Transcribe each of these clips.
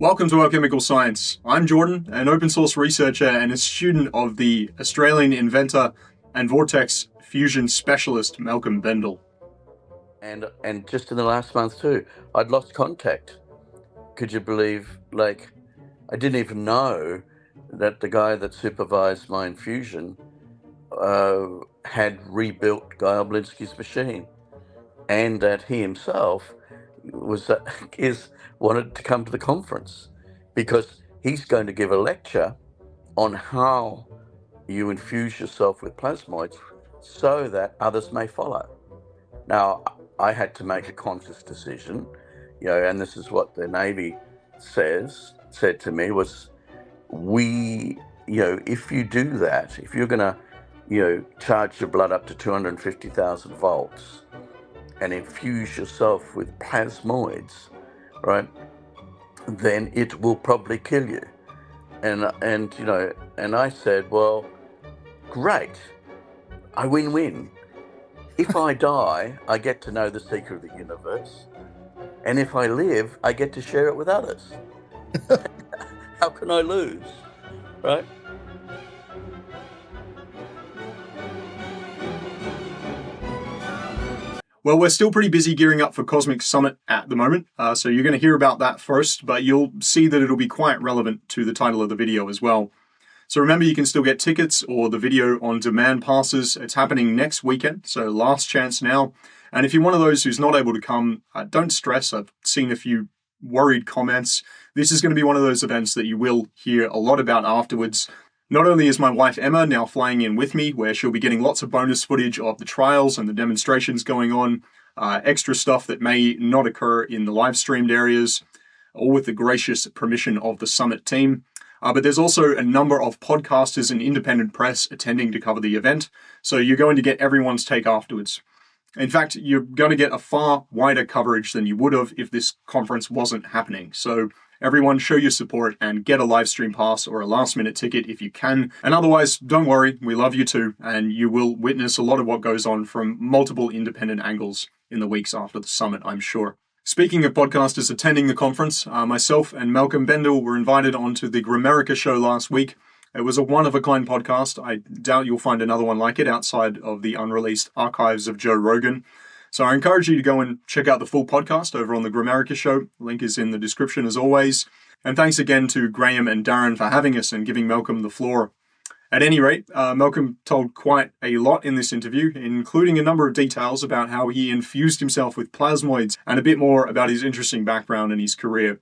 Welcome to Alchemical Science. I'm Jordan, an open source researcher and a student of the Australian inventor and vortex fusion specialist Malcolm Bendall. And just in the last month too, I'd lost contact. Could you believe, I didn't even know that the guy that supervised my infusion had rebuilt Guy Oblinsky's machine, and that he himself wanted to come to the conference because he's going to give a lecture on how you infuse yourself with plasmoids so that others may follow. Now, I had to make a conscious decision, and this is what the Navy said to me was, if you do that, if you're going to, charge your blood up to 250,000 volts and infuse yourself with plasmoids, right, then it will probably kill you. And I said, well, great, I win-win. If I die, I get to know the secret of the universe. And if I live, I get to share it with others. How can I lose? Right? Well, we're still pretty busy gearing up for Cosmic Summit at the moment, so you're going to hear about that first, but you'll see that it'll be quite relevant to the title of the video as well. So remember, you can still get tickets or the video on demand passes. It's happening next weekend, so last chance now. And if you're one of those who's not able to come, don't stress. I've seen a few worried comments. This is going to be one of those events that you will hear a lot about afterwards. Not only is my wife Emma now flying in with me, where she'll be getting lots of bonus footage of the trials and the demonstrations going on, extra stuff that may not occur in the live streamed areas, all with the gracious permission of the Summit team. But there's also a number of podcasters and independent press attending to cover the event, so you're going to get everyone's take afterwards. In fact, you're going to get a far wider coverage than you would have if this conference wasn't happening. So everyone show your support and get a live stream pass or a last-minute ticket if you can. And otherwise, don't worry, we love you too, and you will witness a lot of what goes on from multiple independent angles in the weeks after the summit, I'm sure. Speaking of podcasters attending the conference, myself and Malcolm Bendall were invited onto the Grimerica Show last week. It was a one-of-a-kind podcast. I doubt you'll find another one like it outside of the unreleased archives of Joe Rogan. So I encourage you to go and check out the full podcast over on the Grimerica Show. Link is in the description as always. And thanks again to Graham and Darren for having us and giving Malcolm the floor. At any rate, Malcolm told quite a lot in this interview, including a number of details about how he infused himself with plasmoids and a bit more about his interesting background and his career.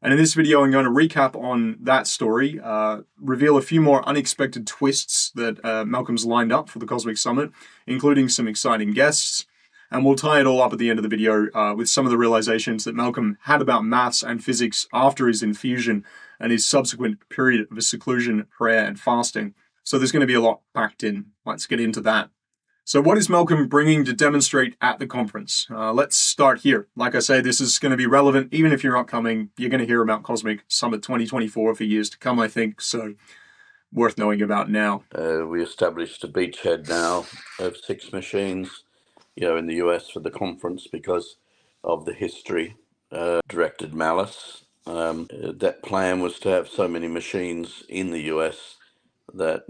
And in this video, I'm going to recap on that story, reveal a few more unexpected twists that Malcolm's lined up for the Cosmic Summit, including some exciting guests. And we'll tie it all up at the end of the video with some of the realizations that Malcolm had about maths and physics after his infusion and his subsequent period of seclusion, prayer, and fasting. So there's going to be a lot packed in. Let's get into that. So what is Malcolm bringing to demonstrate at the conference? Let's start here. Like I say, this is going to be relevant. Even if you're not coming, you're going to hear about Cosmic Summit 2024 for years to come, I think. So worth knowing about now. We established a beachhead now of 6 machines, in the US for the conference because of the history, directed malice. That plan was to have so many machines in the US that,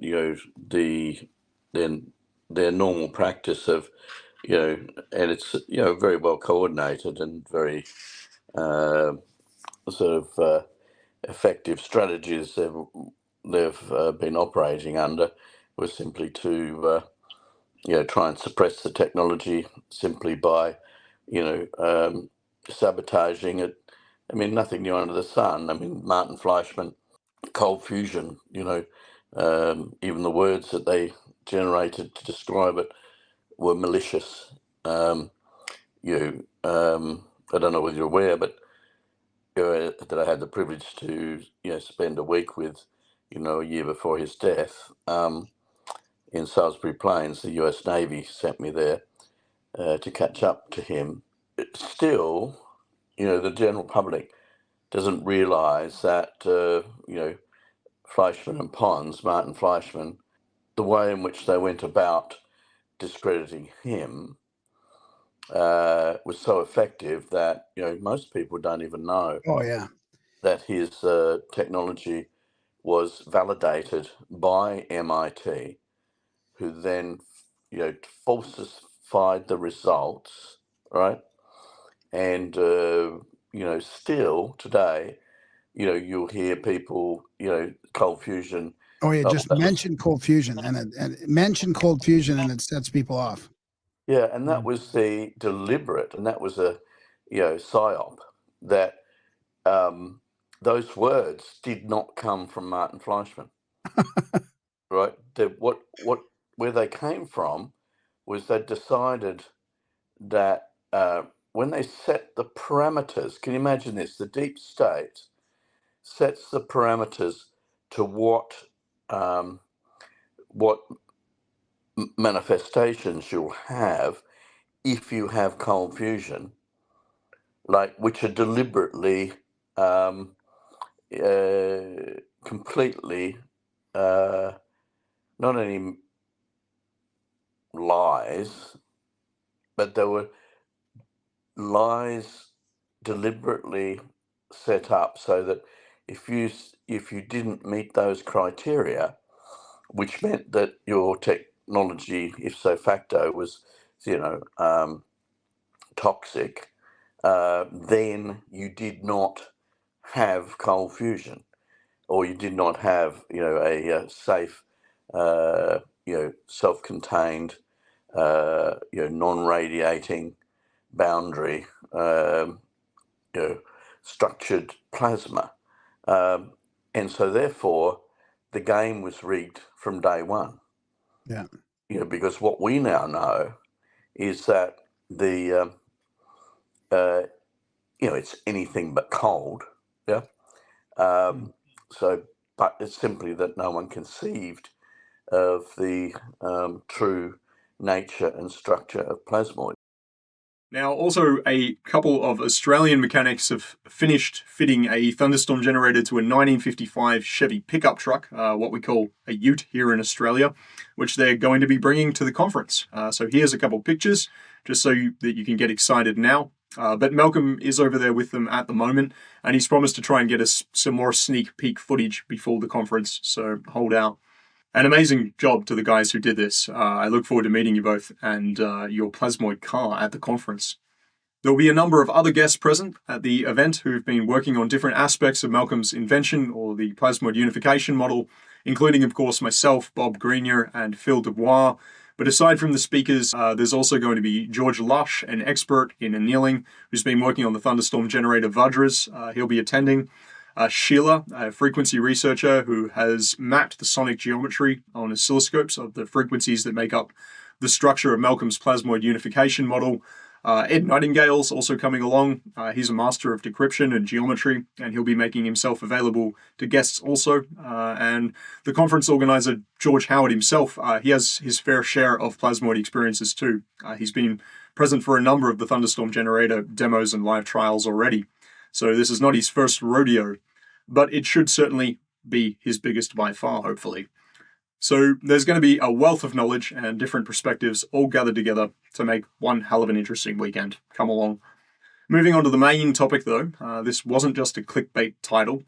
their normal practice of, and it's, very well coordinated and very effective strategies they've been operating under was simply to, try and suppress the technology simply by, sabotaging it. I mean, nothing new under the sun. I mean, Martin Fleischmann, cold fusion, even the words that they generated to describe it were malicious. I don't know whether you're aware, but that I had the privilege to, spend a week with, a year before his death, in Salisbury Plains. The US Navy sent me there to catch up to him. Still, the general public doesn't realize that, Fleischmann and Pons, Martin Fleischmann, the way in which they went about discrediting him was so effective that, most people don't even know. Oh, yeah. that his technology was validated by MIT, who then, falsified the results, right? And still today, you'll hear people, cold fusion. Oh yeah, Oh, just mention cold fusion, and mention cold fusion, and it sets people off. yeah, and that was the deliberate, and that was a, psyop that those words did not come from Martin Fleischmann, right? Where they came from was they decided that when they set the parameters, can you imagine this? The deep state sets the parameters to what manifestations you'll have if you have cold fusion, like which are deliberately completely not only lies, but they were lies deliberately set up so that if you didn't meet those criteria, which meant that your technology, if so facto, was toxic, then you did not have cold fusion, or you did not have a safe, self-contained, non-radiating boundary, structured plasma, and so therefore the game was rigged from day one. Yeah. Because what we now know is that the it's anything but cold. Yeah. So, but it's simply that no one conceived of the true nature and structure of plasmoid. Now, also, a couple of Australian mechanics have finished fitting a Thunderstorm generator to a 1955 Chevy pickup truck, what we call a ute here in Australia, which they're going to be bringing to the conference. So here's a couple pictures, just so that you can get excited now. But Malcolm is over there with them at the moment, and he's promised to try and get us some more sneak peek footage before the conference, so hold out. An amazing job to the guys who did this. I look forward to meeting you both and your Plasmoid car at the conference. There will be a number of other guests present at the event who've been working on different aspects of Malcolm's invention or the plasmoid unification model, including, of course, myself, Bob Grenier, and Phil Dubois. But aside from the speakers, there's also going to be George Lush, an expert in annealing, who's been working on the Thunderstorm generator Vajras. He'll be attending. Sheila, a frequency researcher who has mapped the sonic geometry on oscilloscopes of the frequencies that make up the structure of Malcolm's plasmoid unification model. Ed Nightingale's also coming along. He's a master of decryption and geometry, and he'll be making himself available to guests also. And the conference organizer, George Howard himself, he has his fair share of plasmoid experiences too. He's been present for a number of the Thunderstorm generator demos and live trials already. So this is not his first rodeo, but it should certainly be his biggest by far, hopefully. So there's going to be a wealth of knowledge and different perspectives all gathered together to make one hell of an interesting weekend. Come along. Moving on to the main topic, though, this wasn't just a clickbait title.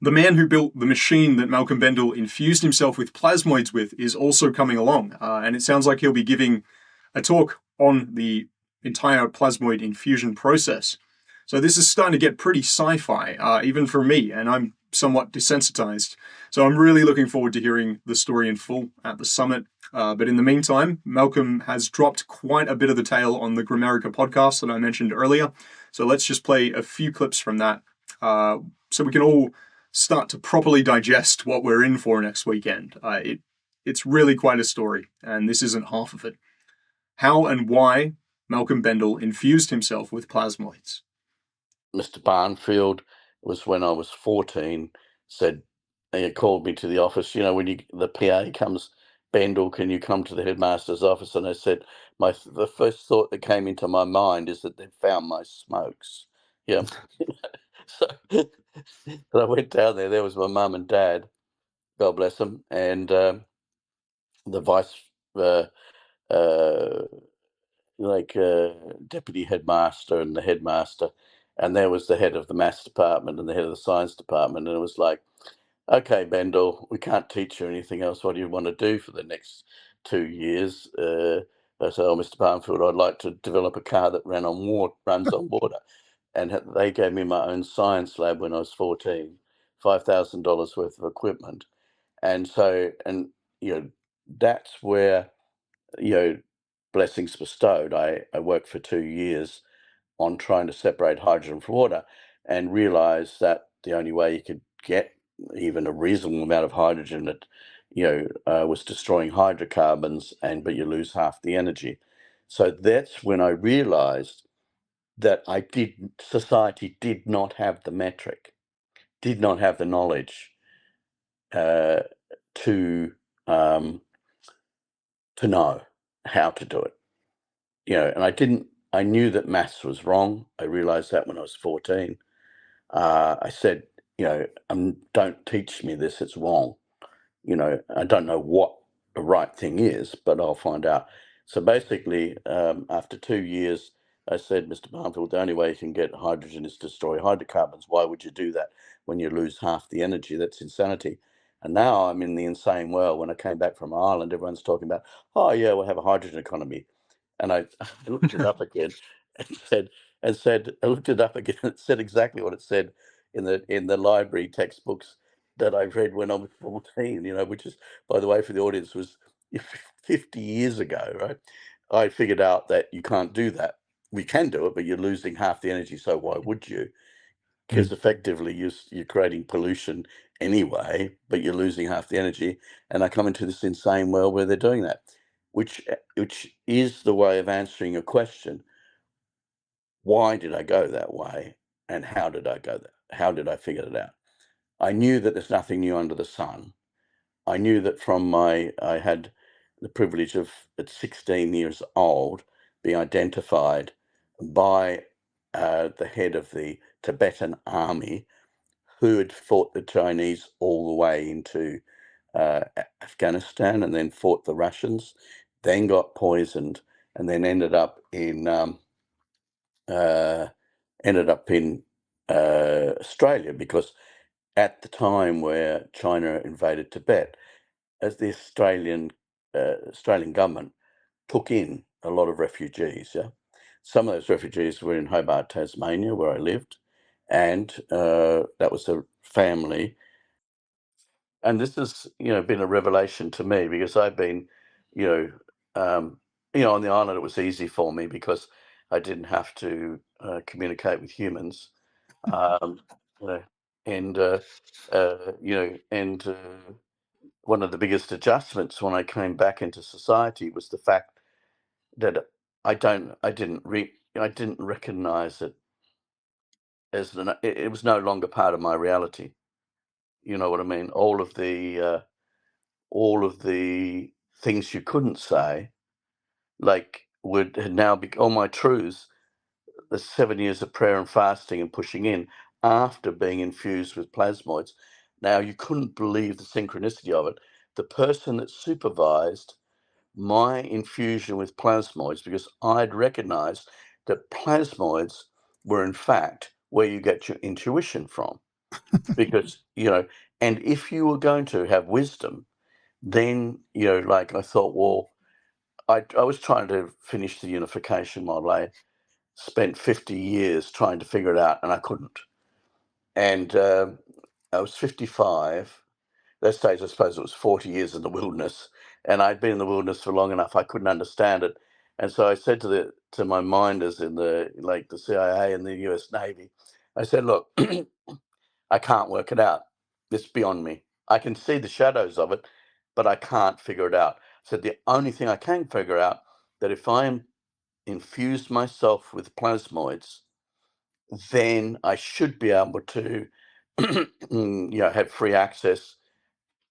The man who built the machine that Malcolm Bendall infused himself with plasmoids with is also coming along, and it sounds like he'll be giving a talk on the entire plasmoid infusion process. So this is starting to get pretty sci-fi, even for me, and I'm somewhat desensitized. So I'm really looking forward to hearing the story in full at the summit. But in the meantime, Malcolm has dropped quite a bit of the tale on the Grimerica podcast that I mentioned earlier. So let's just play a few clips from that so we can all start to properly digest what we're in for next weekend. It's really quite a story, and this isn't half of it. How and why Malcolm Bendall infused himself with plasmoids. Mr. Barnfield was when I was 14, said, he called me to the office, when the PA comes, Bendall, can you come to the headmaster's office? And I said, the first thought that came into my mind is that they'd found my smokes. Yeah. So I went down there was my mum and dad, God bless them, and the vice deputy headmaster and the headmaster, And there was the head of the maths department and the head of the science department. And it was like, okay, Bendall, we can't teach you anything else. What do you want to do for the next 2 years? I said, oh, Mr. Barnfield, I'd like to develop a car that runs on water. And they gave me my own science lab when I was 14, $5,000 worth of equipment. And so, and, that's where, blessings bestowed. I worked for 2 years on trying to separate hydrogen from water and realized that the only way you could get even a reasonable amount of hydrogen that was destroying hydrocarbons, but you lose half the energy. So that's when I realized that society did not have the metric, did not have the knowledge to know how to do it. And I knew that maths was wrong. I realized that when I was 14. I said, don't teach me this, it's wrong. I don't know what the right thing is, but I'll find out. So basically, after 2 years, I said, Mr. Barnfield, the only way you can get hydrogen is to destroy hydrocarbons. Why would you do that when you lose half the energy? That's insanity. And now I'm in the insane world. When I came back from Ireland, everyone's talking about, oh yeah, we'll have a hydrogen economy. And I looked it up again I looked it up again and it said exactly what it said in the library textbooks that I read when I was 14, which is, by the way, for the audience, was 50 years ago, right? I figured out that you can't do that. We can do it, but you're losing half the energy. So why would you? Because effectively you're creating pollution anyway, but you're losing half the energy. And I come into this insane world where they're doing that, which is the way of answering a question. Why did I go that way? And how did I go there? How did I figure it out? I knew that there's nothing new under the sun. I knew that I had the privilege of, at 16 years old, being identified by the head of the Tibetan army, who had fought the Chinese all the way into Afghanistan, and then fought the Russians, then got poisoned, and then ended up in Australia, because at the time where China invaded Tibet, as the Australian government took in a lot of refugees. Yeah, some of those refugees were in Hobart, Tasmania, where I lived, and that was a family. And this has, been a revelation to me, because I've been, on the island, it was easy for me because I didn't have to communicate with humans, um, you know, and one of the biggest adjustments when I came back into society was the fact that I didn't recognize it as it was no longer part of my reality. You know what I mean? All of the things you couldn't say, like, had now become all my truths. The 7 years of prayer and fasting and pushing in after being infused with plasmoids. Now, you couldn't believe the synchronicity of it. The person that supervised my infusion with plasmoids, because I'd recognized that plasmoids were in fact where you get your intuition from. Because, and if you were going to have wisdom, then, like, I thought, well, I was trying to finish the unification model. I spent 50 years trying to figure it out, and I couldn't. And I was 55. Those days, I suppose it was 40 years in the wilderness, and I'd been in the wilderness for long enough. I couldn't understand it, and so I said to my minders in the CIA and the U.S. Navy, I said, "Look, I can't work it out. It's beyond me. I can see the shadows of it, but I can't figure it out." I said, "The only thing I can figure out, that if I infuse myself with plasmoids, then I should be able to, have free access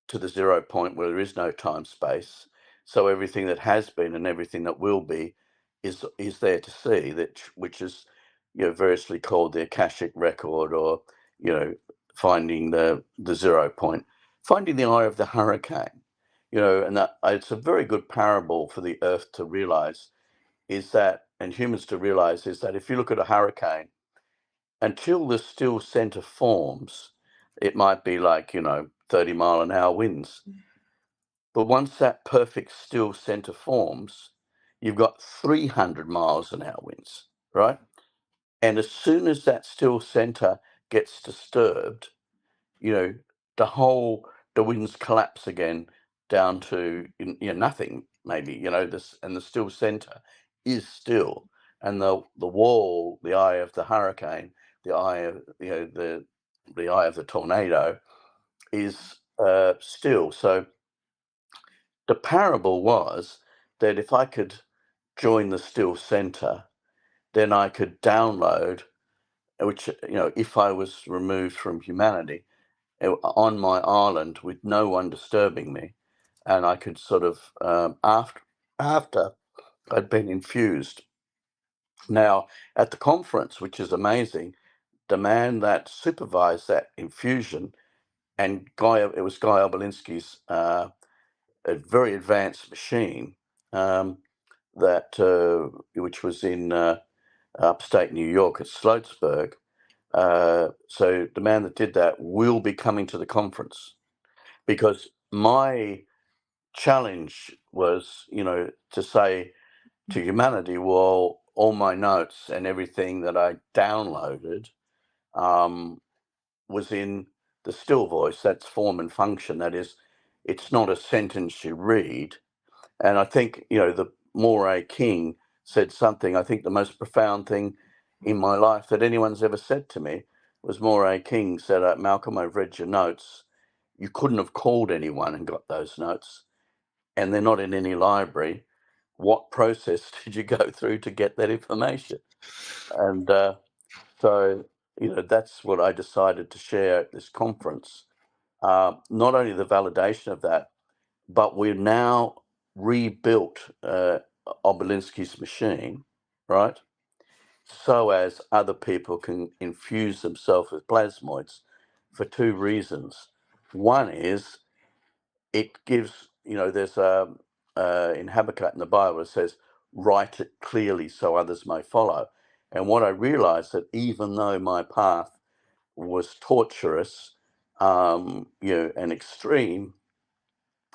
to the 0 point where there is no time space. So everything that has been and everything that will be is there to see, which is, variously called the Akashic record, or, finding the 0 point, finding the eye of the hurricane, and that it's a very good parable for the earth to realize, is that, and humans to realize, is that if you look at a hurricane until the still center forms, it might be like, 30-mile-an-hour winds. But once that perfect still center forms, you've got 300 miles an hour winds, right? And as soon as that still center gets disturbed, the winds collapse again down to nothing, maybe, this, and the still center is still, and the wall, the eye of the hurricane, the eye of the eye of the tornado is still. So the parable was that if I could join the still center, then I could download, which, if I was removed from humanity on my island with no one disturbing me, and I could sort of, after I'd been infused. Now, at the conference, which is amazing, the man that supervised that infusion, and it was Guy Obolinski's a very advanced machine, which was in upstate New York at Sloatsburg. So the man that did that will be coming to the conference, because my challenge was, to say to humanity, well, all my notes and everything that I downloaded was in the still voice. That's form and function. That is, it's not a sentence you read. And I think, the Moray King said something. I think the most profound thing in my life that anyone's ever said to me was Moray King said, Malcolm, I've read your notes. You couldn't have called anyone and got those notes, and they're not in any library. What process did you go through to get that information? And so, that's what I decided to share at this conference. Not only the validation of that, but we've now rebuilt Obolinski's machine, right? So as other people can infuse themselves with plasmoids for two reasons. One is it gives, there's in Habakkuk in the Bible, it says, write it clearly so others may follow. And what I realized that even though my path was torturous, and extreme,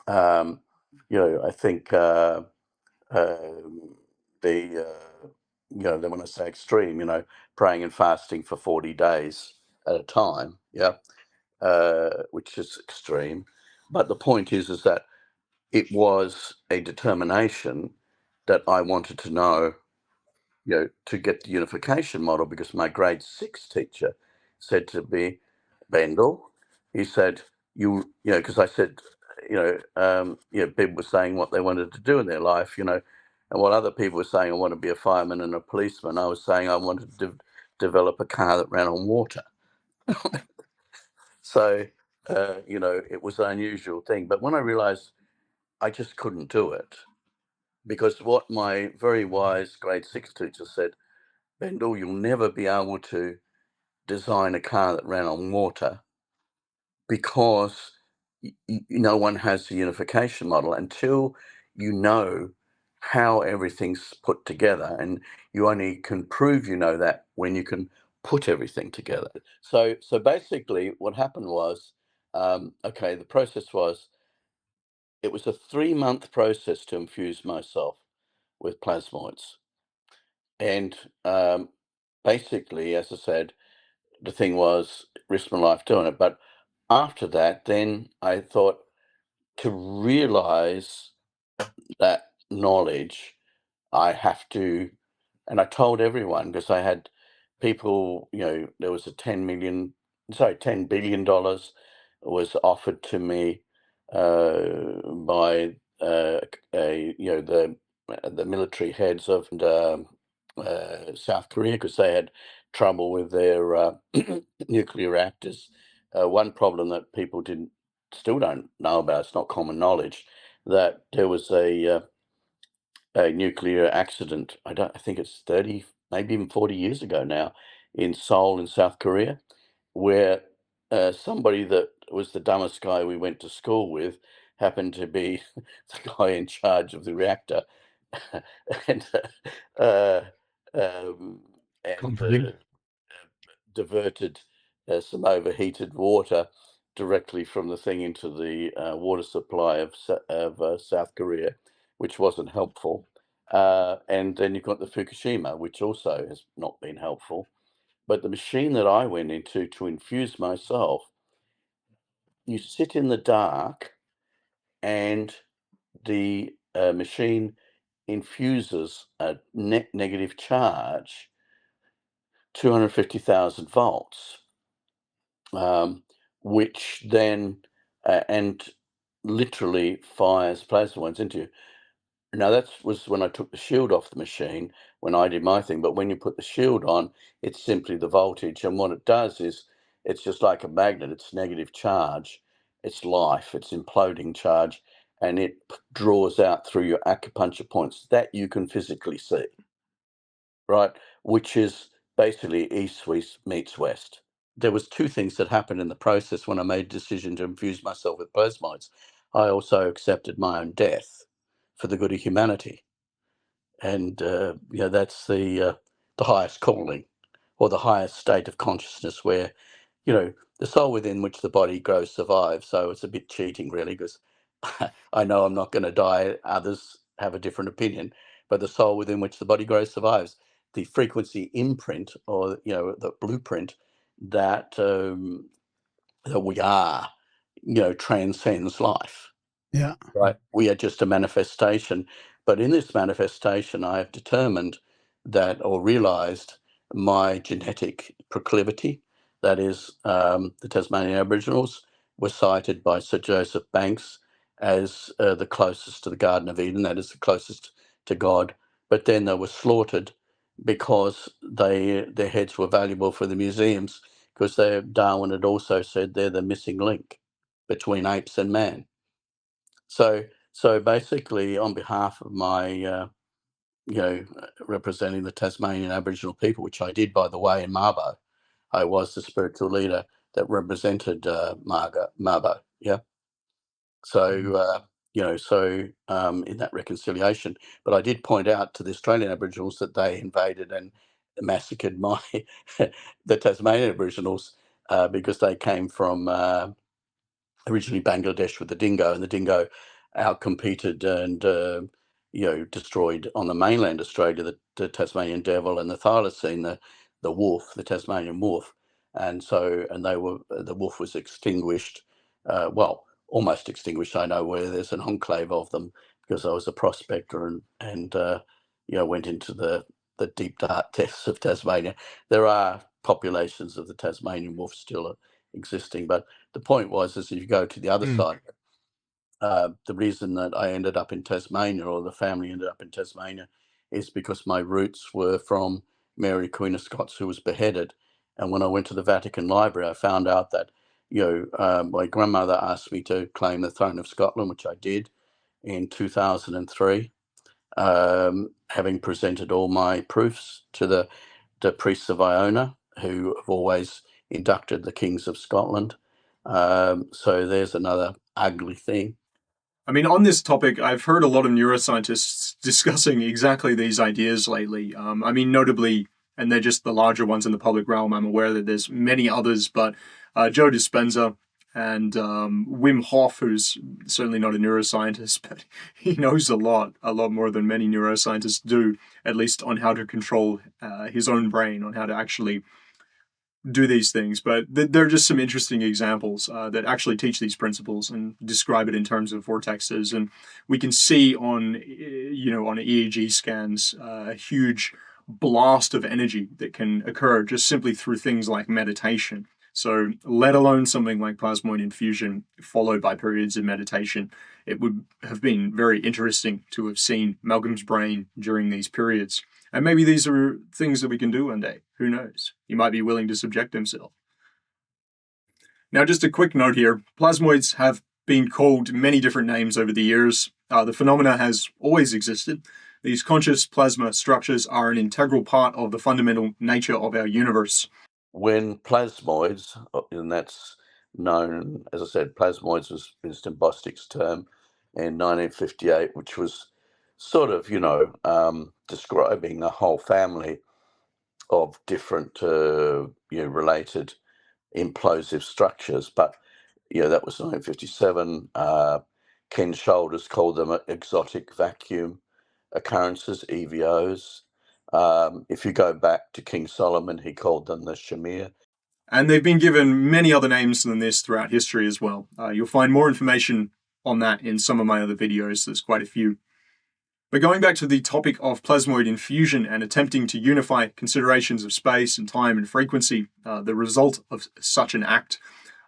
I think then when I say extreme, praying and fasting for 40 days at a time, which is extreme. But the point is that it was a determination that I wanted to know, to get the unification model, because my grade 6 teacher said to me, Bendall, he said, because I said, people were saying what they wanted to do in their life, and what other people were saying, I want to be a fireman and a policeman. I was saying I wanted to develop a car that ran on water. So, it was an unusual thing. But when I realized I just couldn't do it, because what my very wise grade 6 teacher said, Bendall, you'll never be able to design a car that ran on water, because no one has the unification model until you know how everything's put together, and you only can prove that when you can put everything together. So basically what happened was, the process was, it was a 3-month process to infuse myself with plasmoids. And basically, as I said, the thing was risk my life doing it. But after that, then I thought, to realize that knowledge, I have to, and I told everyone, because I had people, there was a $10 billion was offered to me by the military heads of South Korea, because they had trouble with their nuclear reactors. One problem that people still don't know about, it's not common knowledge, that there was a nuclear accident. I think it's 30, maybe even 40 years ago now, in Seoul in South Korea, where somebody that was the dumbest guy we went to school with happened to be the guy in charge of the reactor. and uh, um, and Comforting. diverted some overheated water directly from the thing into the water supply of South Korea, which wasn't helpful. And then you've got the Fukushima, which also has not been helpful. But the machine that I went into to infuse myself, you sit in the dark and the machine infuses a net negative charge, 250,000 volts, which then and literally fires plasmoids into you. Now that was when I took the shield off the machine, when I did my thing. But when you put the shield on, it's simply the voltage, and what it does is it's just like a magnet. It's negative charge, it's life, it's imploding charge, and it draws out through your acupuncture points that you can physically see, right? Which is basically east meets west. There was two things that happened in the process when I made a decision to infuse myself with plasmoids. I also accepted my own death for the good of humanity, and that's the highest calling, or the highest state of consciousness, where the soul within which the body grows survives. So it's a bit cheating, really, because I know I'm not going to die. Others have a different opinion, but the soul within which the body grows survives. The frequency imprint, or the blueprint that that we are, transcends life. Yeah. Right. We are just a manifestation. But in this manifestation, I have determined that, or realized, my genetic proclivity, that is, the Tasmanian Aboriginals were cited by Sir Joseph Banks as the closest to the Garden of Eden, that is the closest to God. But then they were slaughtered because their heads were valuable for the museums, because Darwin had also said they're the missing link between apes and man. So basically, on behalf of my, representing the Tasmanian Aboriginal people, which I did, by the way, in Mabo, I was the spiritual leader that represented Mabo. Yeah. So, in that reconciliation, but I did point out to the Australian Aboriginals that they invaded and massacred the Tasmanian Aboriginals, because they came from originally Bangladesh with the dingo, and the dingo outcompeted and destroyed on the mainland Australia the Tasmanian devil and the thylacine, the wolf, the Tasmanian wolf, and the wolf was extinguished, almost extinguished. I know where there's an enclave of them, because I was a prospector and went into the deep dark depths of Tasmania. There are populations of the Tasmanian wolf still existing, but the point was, is if you go to the other side, the reason that I ended up in Tasmania, or the family ended up in Tasmania, is because my roots were from Mary, Queen of Scots, who was beheaded. And when I went to the Vatican Library, I found out that my grandmother asked me to claim the throne of Scotland, which I did in 2003, having presented all my proofs to the priests of Iona, who have always inducted the kings of Scotland. So there's another ugly thing. I mean, on this topic, I've heard a lot of neuroscientists discussing exactly these ideas lately. I mean, notably, and they're just the larger ones in the public realm. I'm aware that there's many others, but Joe Dispenza and Wim Hof, who's certainly not a neuroscientist, but he knows a lot more than many neuroscientists do, at least on how to control his own brain, on how to actually do these things. But there are just some interesting examples that actually teach these principles and describe it in terms of vortexes. And we can see on EEG scans a huge blast of energy that can occur just simply through things like meditation. So let alone something like plasmoid infusion followed by periods of meditation. It would have been very interesting to have seen Malcolm's brain during these periods. And maybe these are things that we can do one day. Who knows? He might be willing to subject himself. Now, just a quick note here. Plasmoids have been called many different names over the years. The phenomena has always existed. These conscious plasma structures are an integral part of the fundamental nature of our universe. When plasmoids, and that's known, as I said, plasmoids was Winston Bostic's term in 1958, which was sort of, describing a whole family of different related implosive structures. But that was 1957. Ken Shoulders called them exotic vacuum occurrences, EVOs. If you go back to King Solomon, he called them the Shamir. And they've been given many other names than this throughout history as well. You'll find more information on that in some of my other videos. There's quite a few. But going back to the topic of plasmoid infusion and attempting to unify considerations of space and time and frequency, the result of such an act,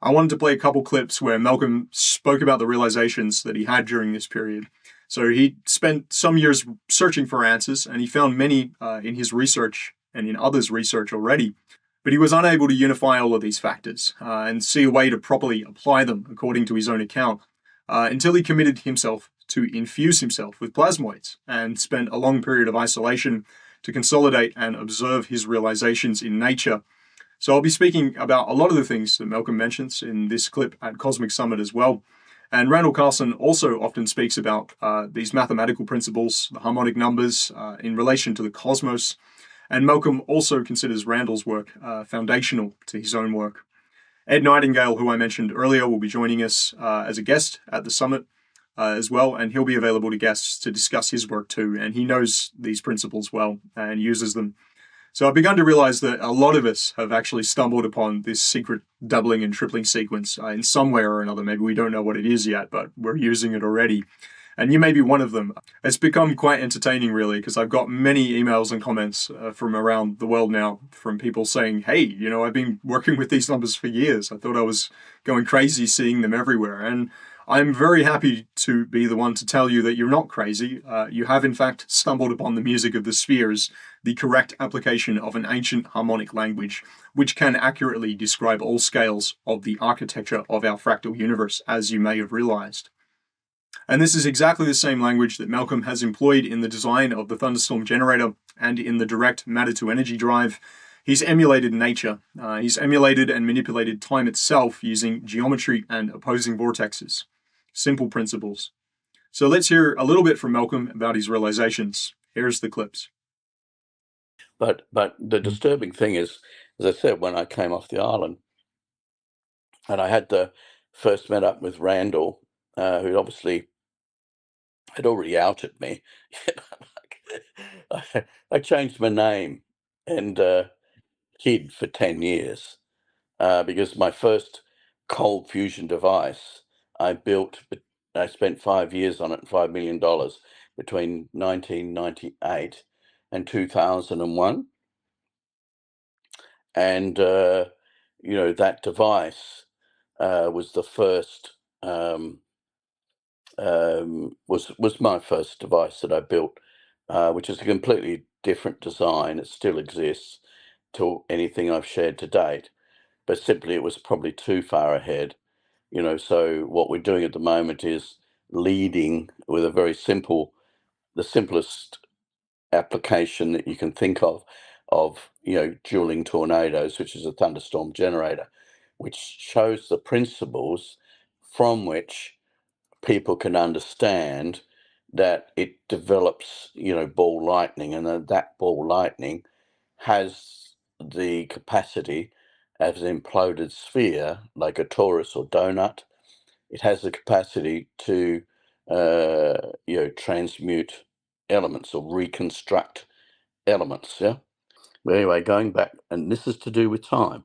I wanted to play a couple clips where Malcolm spoke about the realizations that he had during this period. So he spent some years searching for answers, and he found many in his research and in others' research already. But he was unable to unify all of these factors and see a way to properly apply them according to his own account until he committed himself to infuse himself with plasmoids and spent a long period of isolation to consolidate and observe his realizations in nature. So I'll be speaking about a lot of the things that Malcolm mentions in this clip at Cosmic Summit as well. And Randall Carlson also often speaks about these mathematical principles, the harmonic numbers in relation to the cosmos. And Malcolm also considers Randall's work foundational to his own work. Ed Nightingale, who I mentioned earlier, will be joining us as a guest at the summit as well, and he'll be available to guests to discuss his work too, and he knows these principles well and uses them. So I've begun to realize that a lot of us have actually stumbled upon this secret doubling and tripling sequence in some way or another. Maybe we don't know what it is yet, but we're using it already. And you may be one of them. It's become quite entertaining, really, because I've got many emails and comments from around the world now from people saying, hey, I've been working with these numbers for years. I thought I was going crazy seeing them everywhere. And I'm very happy to be the one to tell you that you're not crazy. You have, in fact, stumbled upon the music of the spheres, the correct application of an ancient harmonic language, which can accurately describe all scales of the architecture of our fractal universe, as you may have realized. And this is exactly the same language that Malcolm has employed in the design of the Thunderstorm Generator and in the direct matter-to-energy drive. He's emulated nature. He's emulated and manipulated time itself using geometry and opposing vortexes. Simple principles. So let's hear a little bit from Malcolm about his realizations. Here's the clips. But the disturbing thing is, as I said, when I came off the island, and I had first met up with Randall, who obviously had already outed me. I changed my name and hid for 10 years because my first cold fusion device I spent 5 years on it, $5 million between 1998 and 2001. And, that device was the first, was my first device that I built, which is a completely different design. It still exists to anything I've shared to date, but simply it was probably too far ahead. So what we're doing at the moment is leading with the simplest application that you can think of dueling tornadoes, which is a thunderstorm generator, which shows the principles from which people can understand that it develops, ball lightning, and that ball lightning has the capacity as an imploded sphere, like a torus or donut. It has the capacity to, transmute elements or reconstruct elements. Yeah. But anyway, going back, and this is to do with time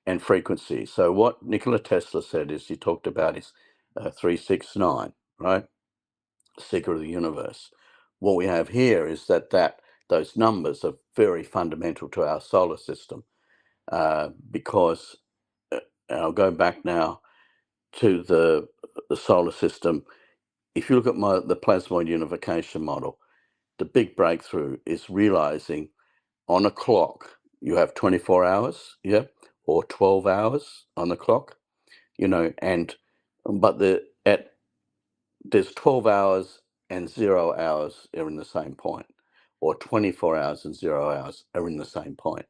and frequency. So what Nikola Tesla said is he talked about his 369, right? Secret of the universe. What we have here is that those numbers are very fundamental to our solar system because I'll go back now to the solar system. If you look at the plasmoid unification model, the big breakthrough is realizing on a clock you have 24 hours, yeah, or 12 hours on the clock, but there's 12 hours and 0 hours are in the same point, or 24 hours and 0 hours are in the same point.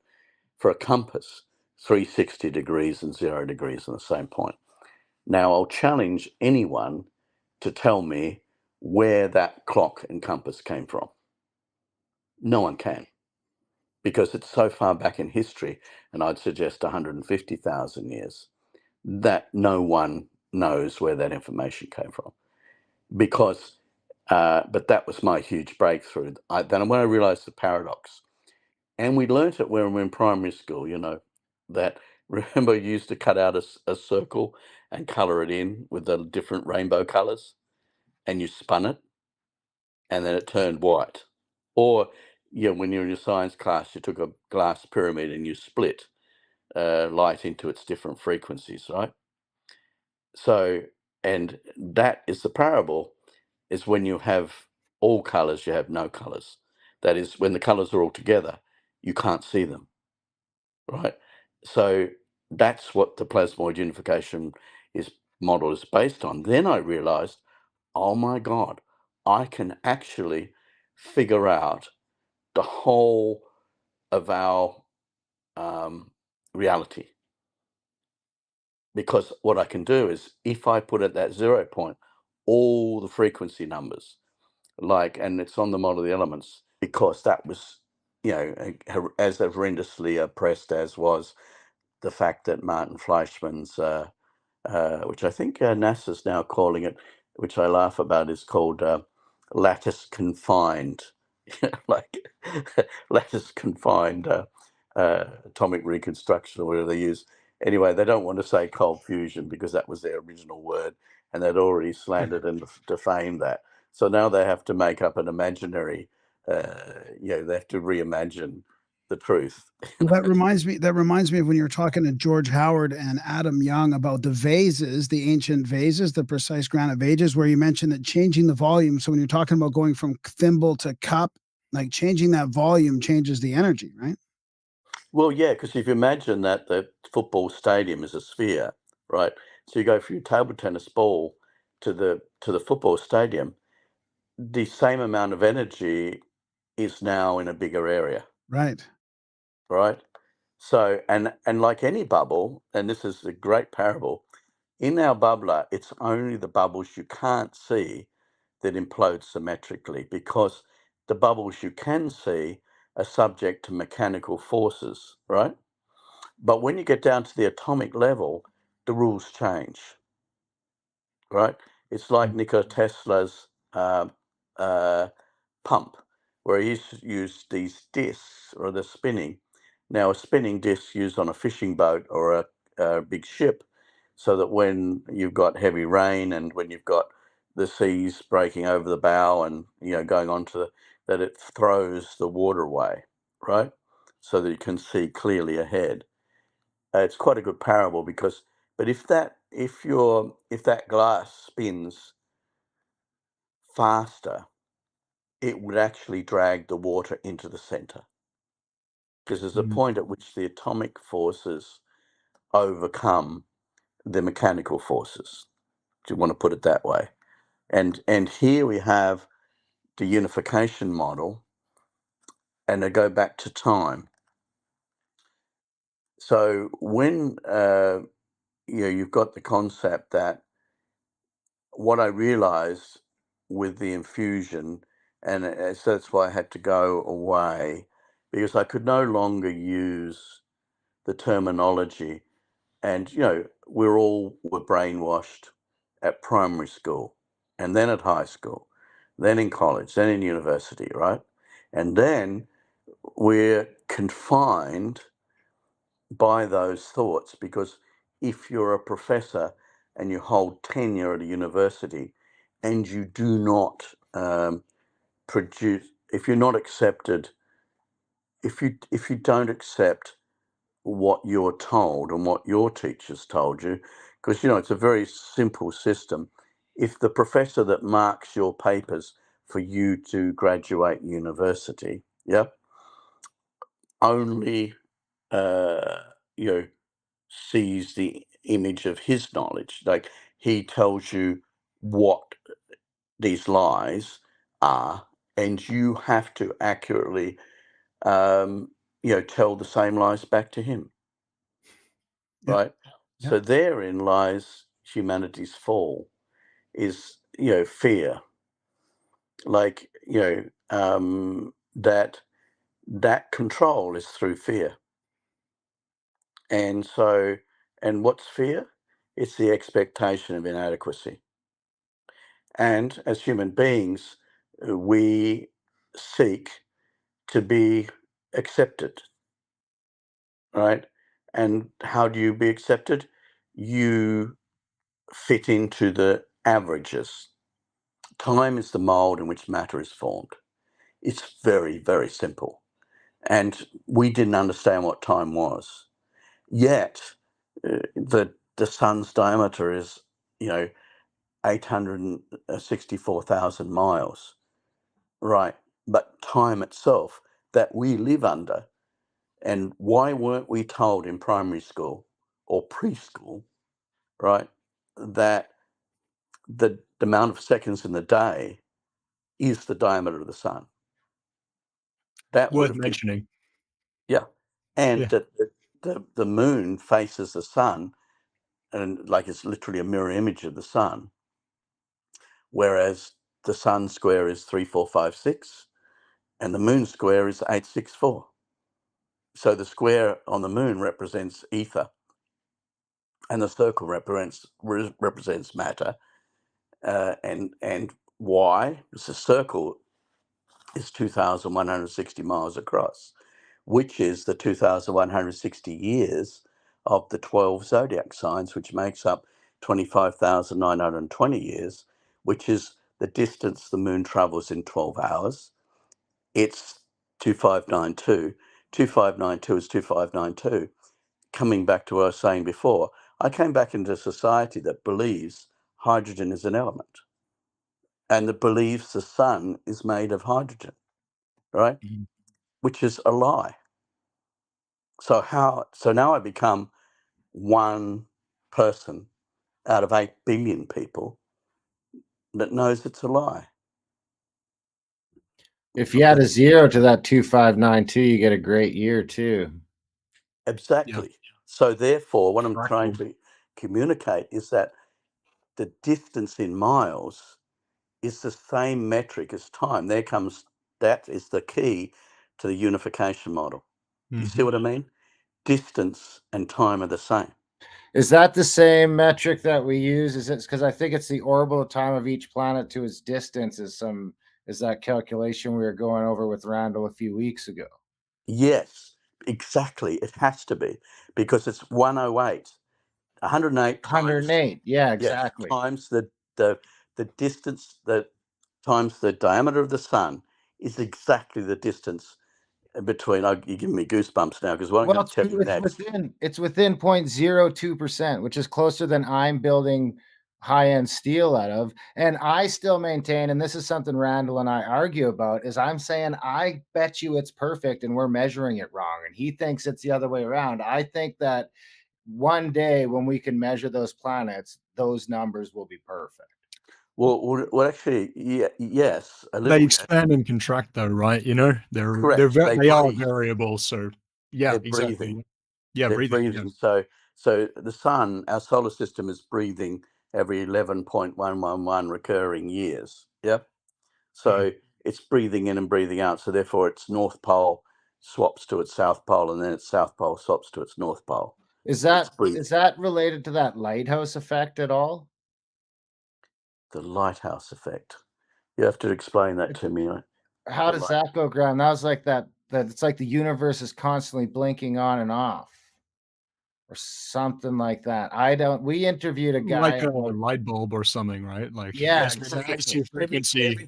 For a compass, 360 degrees and 0 degrees in the same point. Now, I'll challenge anyone to tell me where that clock and compass came from. No one can, because it's so far back in history, and I'd suggest 150,000 years, that no one knows where that information came from. Because, but that was my huge breakthrough. Then when I realized the paradox, and we learnt it when we were in primary school, that remember you used to cut out a circle and color it in with the different rainbow colors, and you spun it, and then it turned white. Or, when you're in your science class, you took a glass pyramid and you split light into its different frequencies, right? So, and that is the parable, is when you have all colors, you have no colors. That is, when the colors are all together, you can't see them, right? So that's what the plasmoid unification model is based on. Then I realized, oh my God, I can actually figure out the whole of our reality. Because what I can do is, if I put at that 0 point all the frequency numbers, and it's on the model of the elements, because that was, as horrendously oppressed as was the fact that Martin Fleischmann's, which I think NASA's now calling it, which I laugh about, is called lattice confined, like lattice confined atomic reconstruction, or whatever they use. Anyway, they don't want to say cold fusion because that was their original word, and they'd already slandered and defamed that. So now they have to make up an imaginary, they have to reimagine the truth. Well, that reminds me of when you were talking to George Howard and Adam Young about the vases, the ancient vases, the precise granite vases, where you mentioned that changing the volume. So when you're talking about going from thimble to cup, like changing that volume changes the energy, right? Well, yeah, because if you imagine that the football stadium is a sphere, right? So you go from your table tennis ball to the football stadium, the same amount of energy is now in a bigger area, Right. right? So, and like any bubble, and this is a great parable, in our bubbler, it's only the bubbles you can't see that implode symmetrically, because the bubbles you can see are subject to mechanical forces, right? But when you get down to the atomic level, the rules change, right? It's like Nikola Tesla's pump, where he used to use these discs, or the spinning. Now, a spinning disc used on a fishing boat or a big ship, so that when you've got heavy rain and when you've got the seas breaking over the bow and going on to that, it throws the water away, right? So that you can see clearly ahead. It's quite a good parable, because, but if that glass spins faster, it would actually drag the water into the center, because there's a point at which the atomic forces overcome the mechanical forces. Do you want to put it that way? And here we have the unification model, and I go back to time. So when you've got the concept that what I realized with the infusion, and so that's why I had to go away, because I could no longer use the terminology. And, we were brainwashed at primary school, and then at high school, then in college, then in university, right? And then we're confined by those thoughts, because if you're a professor and you hold tenure at a university and you do not produce, if you're not accepted, if you don't accept what you're told and what your teachers told you, because it's a very simple system. If the professor that marks your papers for you to graduate university, only sees the image of his knowledge, like he tells you what these lies are, and you have to accurately tell the same lies back to him. Yep. Right? Yep. So therein lies humanity's fall, is, fear. Like, that that control is through fear. And what's fear? It's the expectation of inadequacy. And as human beings, we seek to be accepted, right? And how do you be accepted? You fit into the averages. Time is the mold in which matter is formed. It's very, very simple. And we didn't understand what time was. Yet, the sun's diameter is, 864,000 miles, right? But time itself that we live under, and why weren't we told in primary school or preschool, right, that the amount of seconds in the day is the diameter of the sun? That would Worth have been, mentioning. yeah. And Yeah. that the moon faces the sun, and like it's literally a mirror image of the sun, whereas the sun square is 3456 and the moon square is 864. So the square on the moon represents ether and the circle represents matter. And why? Because the circle is 2,160 miles across, which is the 2,160 years of the 12 zodiac signs, which makes up 25,920 years, which is the distance the moon travels in 12 hours. It's 2592. 2592 is 2592. Coming back to what I was saying before, I came back into a society that believes hydrogen is an element and that believes the sun is made of hydrogen, right? Mhm. Which is a lie. So now I become one person out of 8 billion people that knows it's a lie. If you add a 0 to that 2592, you get a great year too. Exactly. So therefore, what I'm Fractal. trying to communicate is that the distance in miles is the same metric as time. That is the key to the unification model. You see what I mean? Distance and time are the same. Is that the same metric that we use? Is it because I think it's the orbital time of each planet to its distance is that calculation we were going over with Randall a few weeks ago? Yes, exactly. It has to be because it's 108. 108 times 108. Yeah, exactly. times the distance that times the diameter of the sun is exactly the distance between. You're giving me goosebumps now because what I'm going to tell you next. It's within 0.02%, which is closer than I'm building high-end steel out of. And I still maintain, and this is something Randall and I argue about, is I'm saying I bet you it's perfect and we're measuring it wrong. And he thinks it's the other way around. I think that one day when we can measure those planets, those numbers will be perfect. Well, actually, yes, a little They bit. expand and contract, though, right? Correct. They are breathe. variable. So yeah, They're exactly. breathing. Yeah, They're breathing. breathing. So the sun, our solar system, is breathing every 11.111 recurring years. Yep. So it's breathing in and breathing out. So therefore, its north pole swaps to its south pole, and then its south pole swaps to its north pole. Is that related to that lighthouse effect at all? The lighthouse effect. You have to explain that to me. How does that go, Graham? That was like that it's like the universe is constantly blinking on and off or something like that. We interviewed a guy like a light bulb or something, right? Like yeah, exactly. Frequency.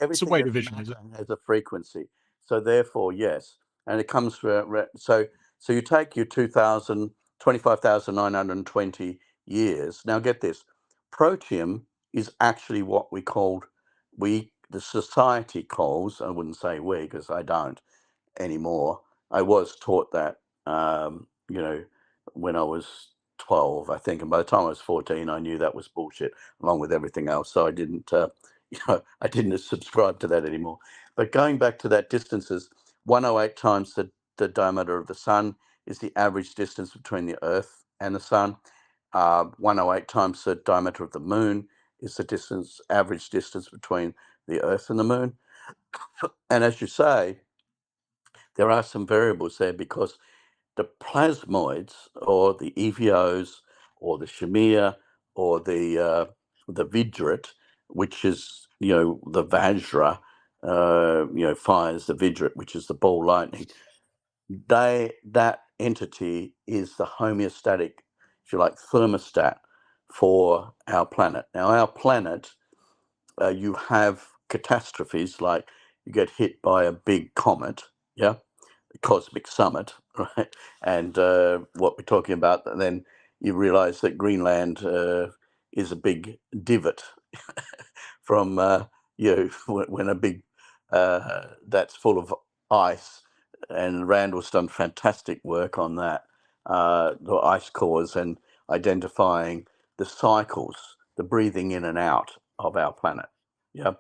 It's a way to visualize it. Has a frequency. So therefore, yes. And it comes from, so you take your 25,920 years. Now get this, protium is actually what the society calls, I wouldn't say we because I don't anymore. I was taught that, when I was 12, I think. And by the time I was 14, I knew that was bullshit along with everything else. So I didn't, I didn't subscribe to that anymore. But going back to that distances, 108 times the diameter of the sun is the average distance between the Earth and the sun. 108 times the diameter of the moon is the average distance between the Earth and the moon. And as you say, there are some variables there because the plasmoids or the EVOs or the Shamir or the Vidret, which is, the Vajra, fires the Vidret, which is the ball lightning. That entity is the homeostatic, if you like, thermostat for our planet. Now, our planet, you have catastrophes like you get hit by a big comet, yeah, the cosmic summit, right? And what we're talking about, then you realize that Greenland is a big divot from, when a big, that's full of ice. And Randall's done fantastic work on that, the ice cores and identifying the cycles, the breathing in and out of our planet, yeah,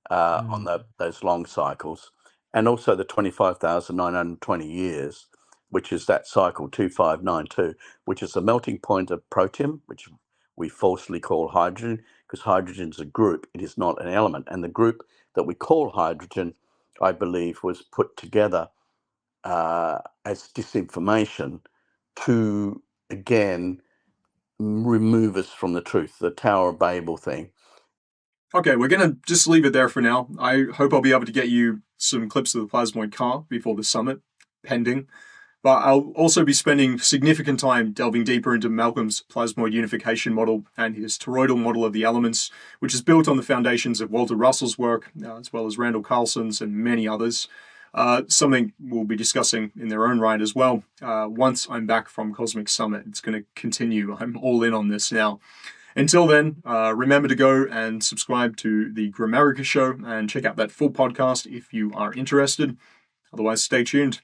on those long cycles, and also the 25,920 years, which is that cycle 2592, which is the melting point of protium, which we falsely call hydrogen, because hydrogen is a group, it is not an element. And the group that we call hydrogen, I believe, was put together as disinformation to, again, remove us from the truth, the Tower of Babel thing. Okay, we're going to just leave it there for now. I hope I'll be able to get you some clips of the Plasmoid car before the summit, pending. But I'll also be spending significant time delving deeper into Malcolm's plasmoid unification model and his toroidal model of the elements, which is built on the foundations of Walter Russell's work, as well as Randall Carlson's and many others. Something we'll be discussing in their own right as well. Once I'm back from Cosmic Summit, it's going to continue. I'm all in on this now. Until then, remember to go and subscribe to the Grimerica Show and check out that full podcast if you are interested. Otherwise, stay tuned.